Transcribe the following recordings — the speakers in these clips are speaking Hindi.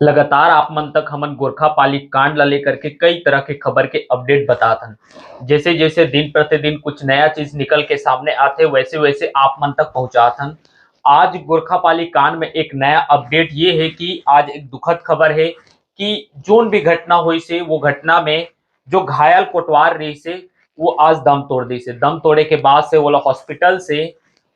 लगातार आप मन तक हमन गोरखा पाली कांड ला लेकर के कई तरह के खबर के अपडेट बतात हन। जैसे जैसे दिन प्रतिदिन कुछ नया चीज निकल के सामने आते वैसे वैसे आप मन तक पहुंचात हन। आज गोरखा पाली कांड में एक नया अपडेट ये है कि आज एक दुखद खबर है कि जोन भी घटना हुई से वो घटना में जो घायल कोटवार रही से वो आज दम तोड़ दी से। दम तोड़े के बाद से वो लोग हॉस्पिटल से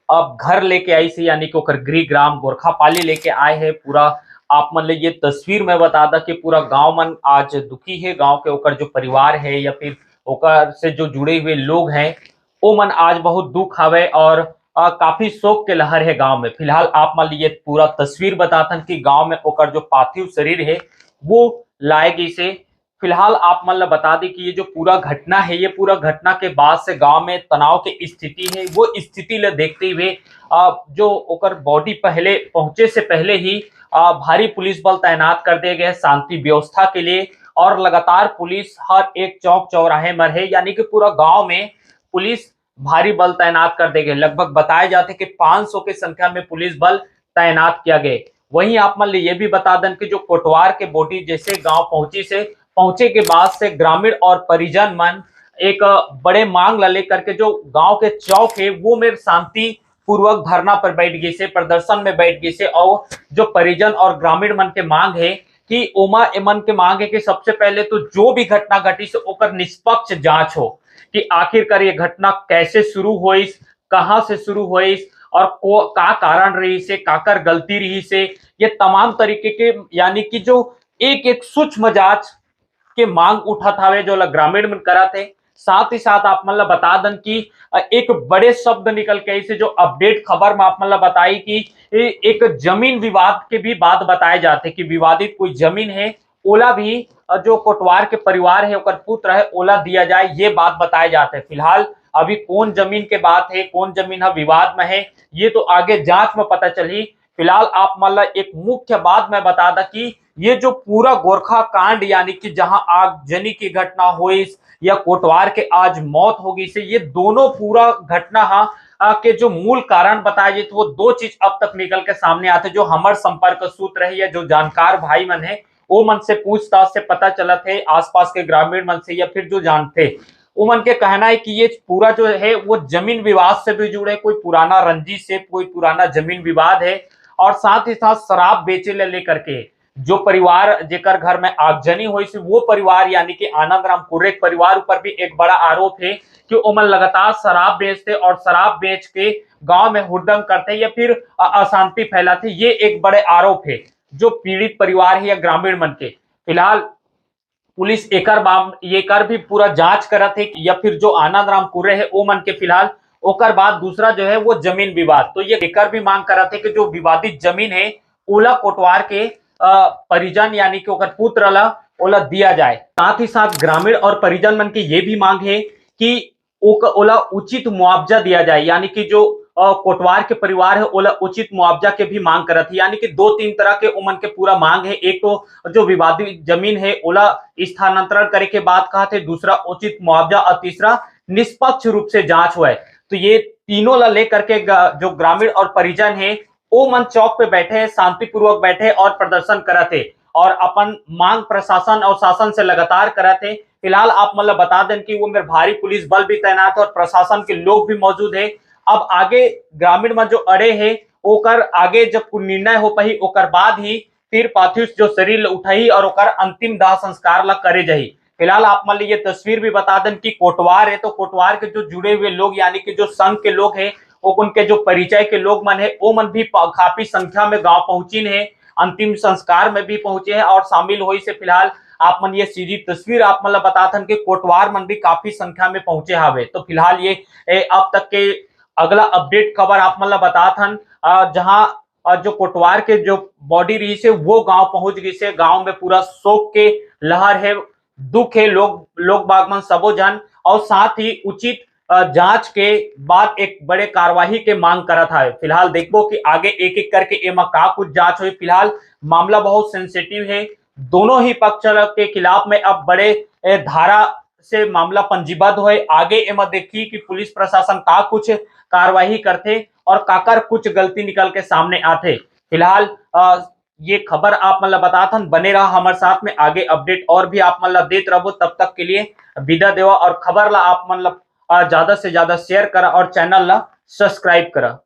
अब घर लेके आई से, यानी कि ओकर गृह ग्राम गोरखा पाली लेके आए हैं। पूरा आप मन ले ये तस्वीर में बता दा कि पूरा गांव मन आज दुखी है। गांव के ओकर जो परिवार है या फिर ओकर से जो जुड़े हुए लोग हैं वो मन आज बहुत दुख हवे और काफी शोक के लहर है गांव में। फिलहाल आप मान लीजिए पूरा तस्वीर बताथन कि गांव में ओकर जो पार्थिव शरीर है वो लाए गई से। फिलहाल आप मन ला बता दें कि ये जो पूरा घटना है ये पूरा घटना के बाद से गांव में तनाव की स्थिति है। वो स्थिति ले देखते हुए जो ओकर बॉडी पहले पहुंचे से पहले ही भारी पुलिस बल तैनात कर दिए गए शांति व्यवस्था के लिए। और लगातार पुलिस हर एक चौक चौराहे में है, यानी कि पूरा गांव में पुलिस भारी बल तैनात कर दिए गए। लगभग बताए जाते कि 500 की संख्या में पुलिस बल तैनात किया गया। वहीं आप मान लीजिए ये भी बता दें कि जो कोटवार के बॉडी जैसे गांव पहुंचे के बाद से ग्रामीण और परिजन मन एक बड़े मांग ला लेकर के जो गांव के चौक है वो में शांति पूर्वक धरना पर बैठ गई से, प्रदर्शन में बैठ गई से। और जो परिजन और ग्रामीण मन के मांग है कि ओमा एमन के मांग है कि सबसे पहले तो जो भी घटना घटी से ओकर निष्पक्ष जांच हो कि आखिरकार ये घटना कैसे शुरू हुई, कहां से शुरू हुई और का कारण रही से, काकर गलती रही से। ये तमाम तरीके के यानी कि जो एक एक सूक्ष्म जांच के मांग उठा था वे जो ग्रामीण में करा थे। साथ ही साथ आप मतलब बता दें कि एक बड़े शब्द निकल के इसे जो अपडेट खबर में आप मतलब बताई कि एक जमीन विवाद के भी बात बताए जाते कि विवादित कोई जमीन है ओला भी जो कोटवार के परिवार है ओकर पुत्र है ओला दिया जाए, ये बात बताए जाते हैं। फिलहाल अभी कौन जमीन के बात है, कौन जमीन है विवाद में है, ये तो आगे जांच में पता चली। फिलहाल आप मतलब एक मुख्य बात मैं बता दा कि ये जो पूरा गोरखा कांड यानी कि जहां आगजनी की घटना हुई या कोटवार के आज मौत होगी से, ये दोनों पूरा घटना के जो मूल कारण बताए जाते वो दो चीज अब तक निकल के सामने आते। जो हमार संपर्क सूत्र है या जो जानकार भाई मन है वो मन से पूछताछ से पता चला थे, आसपास के ग्रामीण मन से या फिर जो जानते वो मन के कहना है कि ये पूरा जो है वो जमीन विवाद से भी जुड़े, कोई पुराना रंजिश से, कोई पुराना जमीन विवाद है। और साथ ही साथ शराब बेचे ले लेकर के जो परिवार जेकर घर में आगजनी हुई थी वो परिवार यानी कि आनंद राम कुर्रे परिवार ऊपर भी एक बड़ा आरोप है कि ओमन लगातार शराब बेचते और शराब बेच के गांव में हुड़दंग करते या फिर अशांति फैलाते। ये एक बड़े आरोप है जो पीड़ित परिवार है या ग्रामीण मन के। फिलहाल पुलिस एकर भी पूरा जांच करत है या फिर जो आनंद राम कुर्रे है वो मन के। फिलहाल ओकर बाद दूसरा जो है वो जमीन विवाद, तो ये एकर भी मांग करत है कि जो विवादित जमीन है ओला कोटवार के परिजन यानी कि ओकर पुत्र ला ओला दिया जाए। साथ ही साथ ग्रामीण और परिजन मन की ये भी मांग है कि ओला उचित मुआवजा दिया जाए, यानी कि जो कोटवार के परिवार है ओला उचित मुआवजा के भी मांग करत है। यानी कि दो तीन तरह के उमन के पूरा मांग है। एक तो जो विवादित जमीन है ओला स्थानांतरण करे के बाद कहा थे, दूसरा उचित मुआवजा और तीसरा निष्पक्ष रूप से जांच हुआ है। तो ये तीनों ला लेकर के जो ग्रामीण और परिजन है वो मन चौक पे बैठे हैं, शांतिपूर्वक बैठे और प्रदर्शन करते और अपन मांग प्रशासन और शासन से लगातार करते। फिलहाल आप मतलब बता दें कि वो मेरे भारी पुलिस बल भी तैनात है और प्रशासन के लोग भी मौजूद है। अब आगे ग्रामीण में जो अड़े है ओकर आगे जब निर्णय हो पाई ओकर बाद ही फिर पार्थिव जो शरीर उठाई और ओकर अंतिम दाह संस्कार ला करे जाही। फिलहाल आप मान लीजिए तस्वीर भी बता दें कि कोटवार है तो कोटवार के जो जुड़े हुए लोग यानी कि जो संघ के लोग हैं वो उनके जो परिचय के लोग मन है वो मन भी काफी संख्या में गांव पहुंची है, अंतिम संस्कार में भी पहुंचे हैं और शामिल हुई से। फिलहाल आप मन ये सीधी तस्वीर आप मतलब बताथन कि कोटवार मन भी काफी संख्या में पहुंचे हावे। तो फिलहाल ये अब तक के अगला अपडेट खबर आप मतलब बताथन जहां जो कोटवार के जो बॉडी रही से वो गांव पहुंच गई से। गांव में पूरा शोक के लहर है, दुख है, लोग बागमन सबो जन और साथ ही उचित जांच के बाद एक बड़े कार्यवाही के मांग करा था। फिलहाल देखो कि आगे एक एक करके एमा का कुछ जांच हुई। फिलहाल मामला बहुत सेंसिटिव है, दोनों ही पक्ष के खिलाफ में अब बड़े धारा से मामला पंजीबद्ध हुए। आगे एमा देखी कि पुलिस प्रशासन का कुछ कार्यवाही करते और काकर कुछ गलती निकल के सामने आते। फिलहाल ये खबर आप मतलब बताथन। बने रहा हमारे साथ में, आगे अपडेट और भी आप मतलब देते रहो। तब तक के लिए विदा देवा, और खबर ला आप मतलब ज्यादा से ज्यादा शेयर करा और चैनल ला सब्सक्राइब करा।